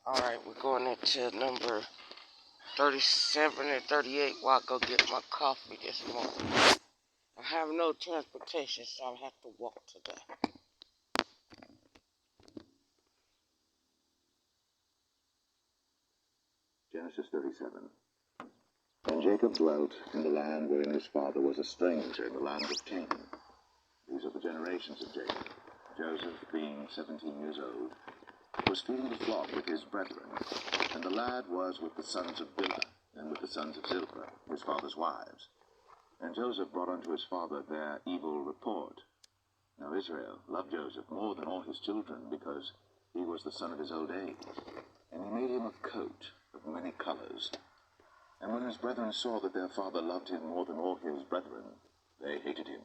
Alright, we're going into number 37 and 38 while I go get my coffee this morning. I have no transportation, so I'll have to walk today. Genesis 37. And Jacob dwelt in the land wherein his father was a stranger, in the land of Canaan. These are the generations of Jacob. Joseph, being 17 years old, was feeding the flock with his brethren, and the lad was with the sons of Bilhah, and with the sons of Zilpah, his father's wives. And Joseph brought unto his father their evil report. Now Israel loved Joseph more than all his children, because he was the son of his old age. And he made him a coat of many colors. And when his brethren saw that their father loved him more than all his brethren, they hated him,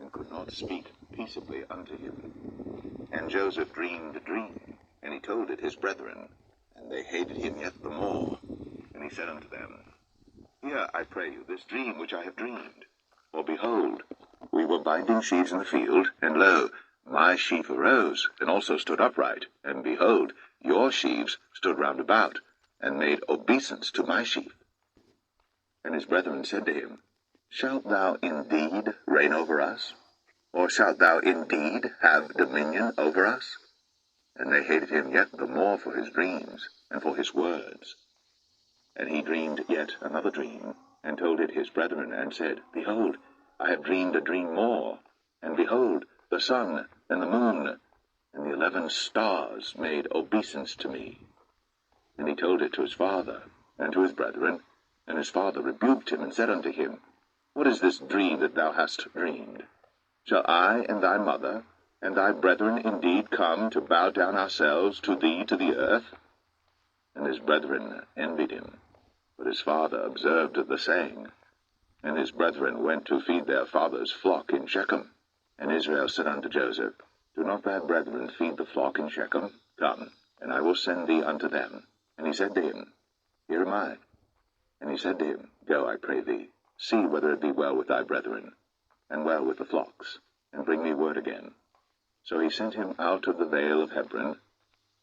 and could not speak peaceably unto him. And Joseph dreamed a dream, and he told it his brethren, and they hated him yet the more. And he said unto them, Hear, I pray you, this dream which I have dreamed. For behold, we were binding sheaves in the field, and lo, my sheaf arose, and also stood upright, and behold, your sheaves stood round about, and made obeisance to my sheaf. And his brethren said to him, Shalt thou indeed reign over us? Or shalt thou indeed have dominion over us? And they hated him yet the more for his dreams, and for his words. And he dreamed yet another dream, and told it his brethren, and said, Behold, I have dreamed a dream more, and behold, the sun and the moon and the 11 stars made obeisance to me. And he told it to his father, and to his brethren, and his father rebuked him, and said unto him, What is this dream that thou hast dreamed? Shall I and thy mother and thy brethren indeed come to bow down ourselves to thee to the earth? And his brethren envied him. But his father observed the saying. And his brethren went to feed their father's flock in Shechem. And Israel said unto Joseph, Do not thy brethren feed the flock in Shechem? Come, and I will send thee unto them. And he said to him, Here am I. And he said to him, Go, I pray thee, see whether it be well with thy brethren, and well with the flocks, and bring me word again. So he sent him out of the vale of Hebron,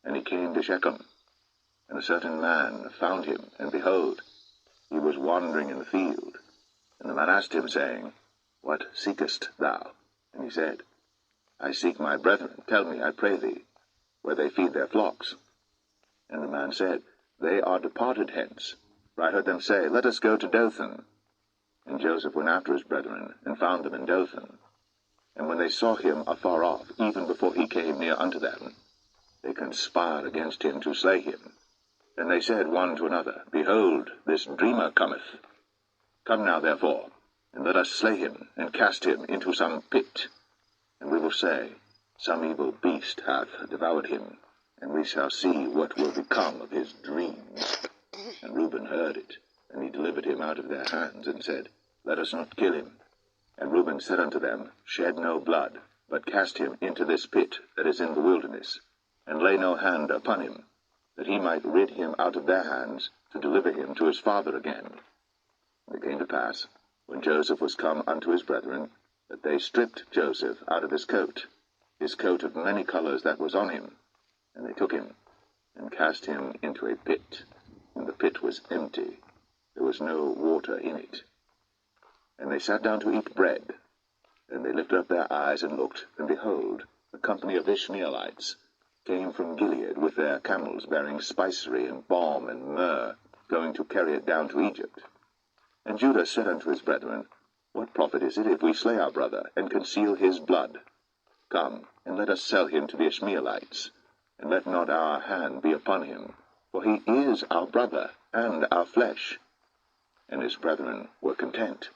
and he came to Shechem. And a certain man found him, and behold, he was wandering in the field. And the man asked him, saying, What seekest thou? And he said, I seek my brethren. Tell me, I pray thee, where they feed their flocks. And the man said, They are departed hence, for I heard them say, Let us go to Dothan. And Joseph went after his brethren, and found them in Dothan. And when they saw him afar off, even before he came near unto them, they conspired against him to slay him. And they said one to another, Behold, this dreamer cometh. Come now, therefore, and let us slay him, and cast him into some pit. And we will say, Some evil beast hath devoured him, and we shall see what will become of his dreams. And Reuben heard it, and he delivered him out of their hands, and said, Let us not kill him. And Reuben said unto them, Shed no blood, but cast him into this pit that is in the wilderness, and lay no hand upon him, that he might rid him out of their hands, to deliver him to his father again. And it came to pass, when Joseph was come unto his brethren, that they stripped Joseph out of his coat of many colors that was on him, and they took him, and cast him into a pit. And the pit was empty, there was no water in it. And they sat down to eat bread. And they lifted up their eyes and looked, and behold, a company of Ishmaelites came from Gilead with their camels bearing spicery and balm and myrrh, going to carry it down to Egypt. And Judah said unto his brethren, What profit is it if we slay our brother, and conceal his blood? Come, and let us sell him to the Ishmaelites, and let not our hand be upon him, for he is our brother, and our flesh. And his brethren were content.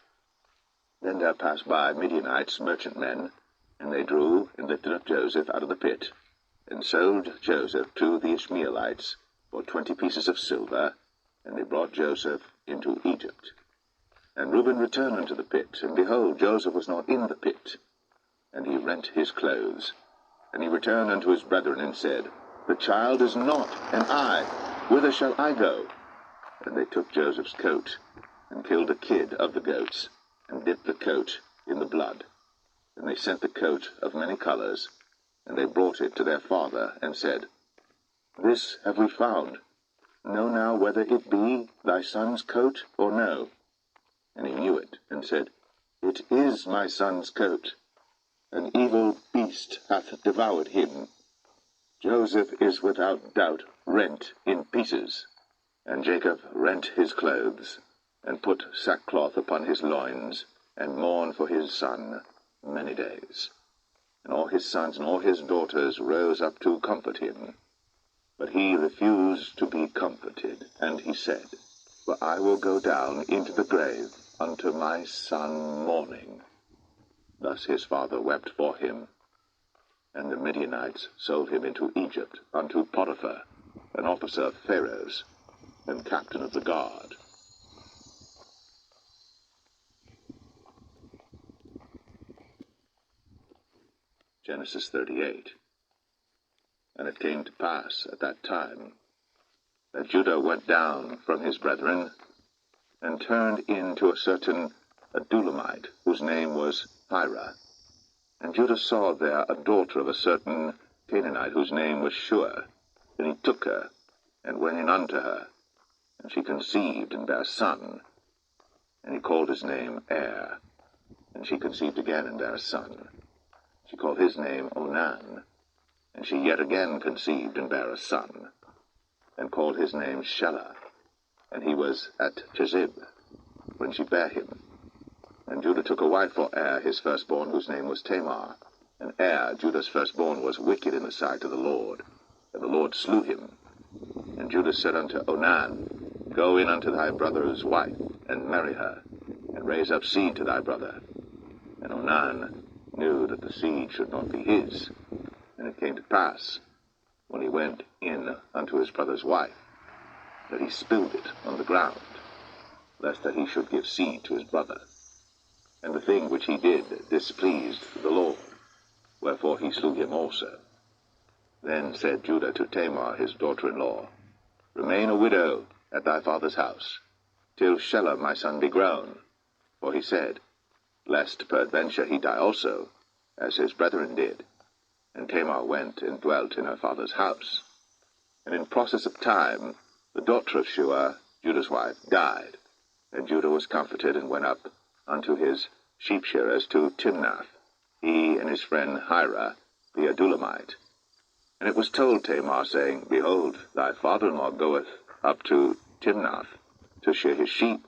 Then there passed by Midianites, merchantmen, and they drew and lifted up Joseph out of the pit, and sold Joseph to the Ishmaelites for 20 pieces of silver, and they brought Joseph into Egypt. And Reuben returned unto the pit, and behold, Joseph was not in the pit. And he rent his clothes. And he returned unto his brethren, and said, The child is not, and I, whither shall I go? And they took Joseph's coat, and killed a kid of the goats, and dipped the coat in the blood. And they sent the coat of many colors, and they brought it to their father, and said, This have we found. Know now whether it be thy son's coat or no. And he knew it, and said, It is my son's coat. An evil beast hath devoured him. Joseph is without doubt rent in pieces. And Jacob rent his clothes, and put sackcloth upon his loins, and mourned for his son many days. And all his sons and all his daughters rose up to comfort him. But he refused to be comforted, and he said, For I will go down into the grave unto my son mourning. Thus his father wept for him. And the Midianites sold him into Egypt unto Potiphar, an officer of Pharaoh's, and captain of the guard. Genesis 38. And it came to pass at that time that Judah went down from his brethren, and turned in to a certain Adulamite, whose name was Hira. And Judah saw there a daughter of a certain Canaanite, whose name was Shua. And he took her, and went in unto her. And she conceived, and bare a son. And he called his name Er. And she conceived again, and bare a son. She called his name Onan. And she yet again conceived, and bare a son, and called his name Shelah. And he was at Chezib, when she bare him. And Judah took a wife for Er, his firstborn, whose name was Tamar. And Er, Judah's firstborn, was wicked in the sight of the Lord, and the Lord slew him. And Judah said unto Onan, Go in unto thy brother's wife, and marry her, and raise up seed to thy brother. And Onan knew that the seed should not be his. And it came to pass, when he went in unto his brother's wife, that he spilled it on the ground, lest that he should give seed to his brother. And the thing which he did displeased the Lord, wherefore he slew him also. Then said Judah to Tamar his daughter-in-law, Remain a widow at thy father's house, till Shelah my son be grown. For he said, Lest peradventure he die also, as his brethren did. And Tamar went and dwelt in her father's house. And in process of time, the daughter of Shua, Judah's wife, died. And Judah was comforted, and went up unto his sheep shearers to Timnath, he and his friend Hira, the Adulamite. And it was told Tamar, saying, Behold, thy father-in-law goeth up to Timnath to shear his sheep.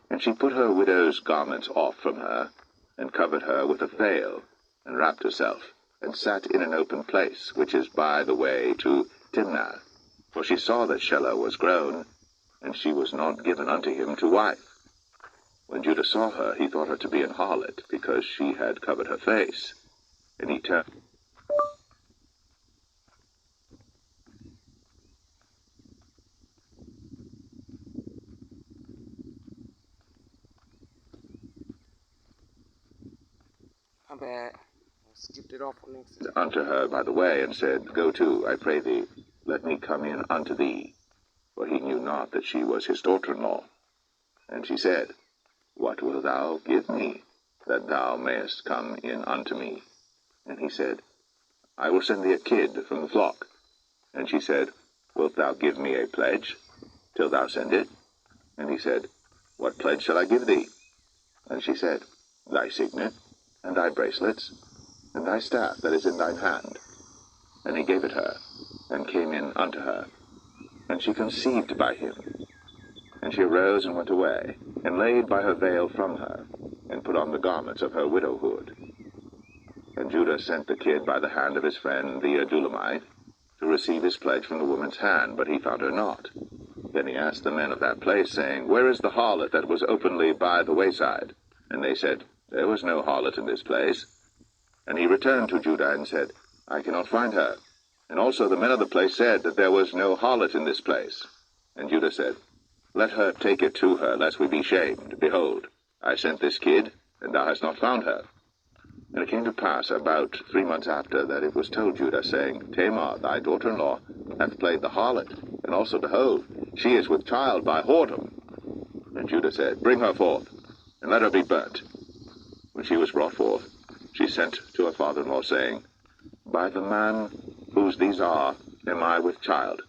And she put her widow's garments off from her, and covered her with a veil, and wrapped herself, and sat in an open place, which is by the way to Timnath. For she saw that Shelah was grown, and she was not given unto him to wife. When Judah saw her, he thought her to be an harlot, because she had covered her face. And he turned. My bad. I skipped it off on accident. Unto her by the way, and said, Go to, I pray thee, let me come in unto thee. For he knew not that she was his daughter-in-law. And she said, What wilt thou give me, that thou mayest come in unto me? And he said, I will send thee a kid from the flock. And she said, Wilt thou give me a pledge, till thou send it? And he said, What pledge shall I give thee? And she said, Thy signet, and thy bracelets, and thy staff that is in thine hand. And he gave it her, and came in unto her. And she conceived by him. And she arose and went away, and laid by her veil from her, and put on the garments of her widowhood. And Judah sent the kid by the hand of his friend the Adulamite, to receive his pledge from the woman's hand, but he found her not. Then he asked the men of that place, saying, Where is the harlot that was openly by the wayside? And they said, There was no harlot in this place. And he returned to Judah, and said, I cannot find her. And also the men of the place said that there was no harlot in this place. And Judah said, Let her take it to her, lest we be shamed. Behold, I sent this kid, and thou hast not found her. And it came to pass about 3 months after, that it was told Judah, saying, Tamar, thy daughter-in-law, hath played the harlot, and also, behold, she is with child by whoredom. And Judah said, Bring her forth, and let her be burnt. When she was brought forth, she sent to her father-in-law, saying, By the man whose these are, am I with child?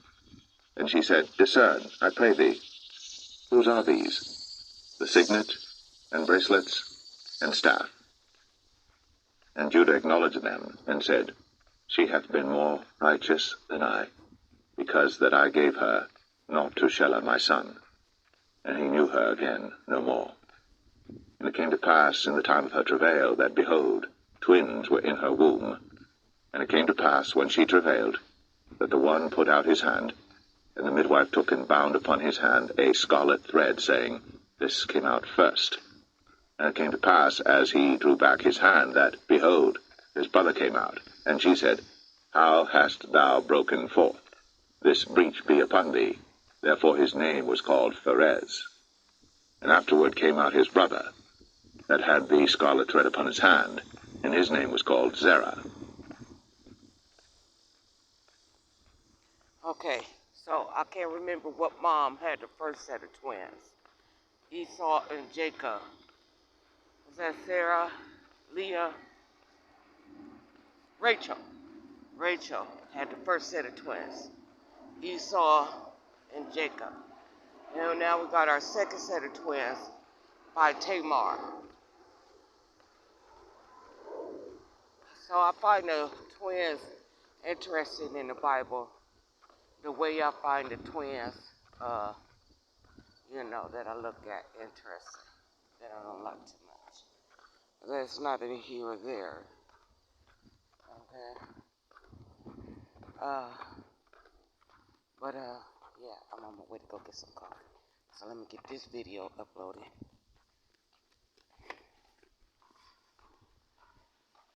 And she said, Discern, I pray thee, whose are these? The signet, and bracelets, and staff. And Judah acknowledged them, and said, She hath been more righteous than I, because that I gave her not to Shelah my son. And he knew her again no more. And it came to pass in the time of her travail, that, behold, twins were in her womb. And it came to pass, when she travailed, that the one put out his hand, and the midwife took and bound upon his hand a scarlet thread, saying, This came out first. And it came to pass, as he drew back his hand, that, behold, his brother came out. And she said, How hast thou broken forth? This breach be upon thee. Therefore his name was called Pharez. And afterward came out his brother, that had the scarlet thread upon his hand, and his name was called Zerah. Okay, so I can't remember what mom had the first set of twins. Esau and Jacob. Was that Sarah, Leah, Rachel? Rachel had the first set of twins. Esau and Jacob. And now we got our second set of twins by Tamar. So I find the twins interesting in the Bible. The way I find the twins, that I look at interesting. That I don't like too much. That's not in here or there. Okay. Yeah, I'm on my way to go get some coffee. So let me get this video uploaded.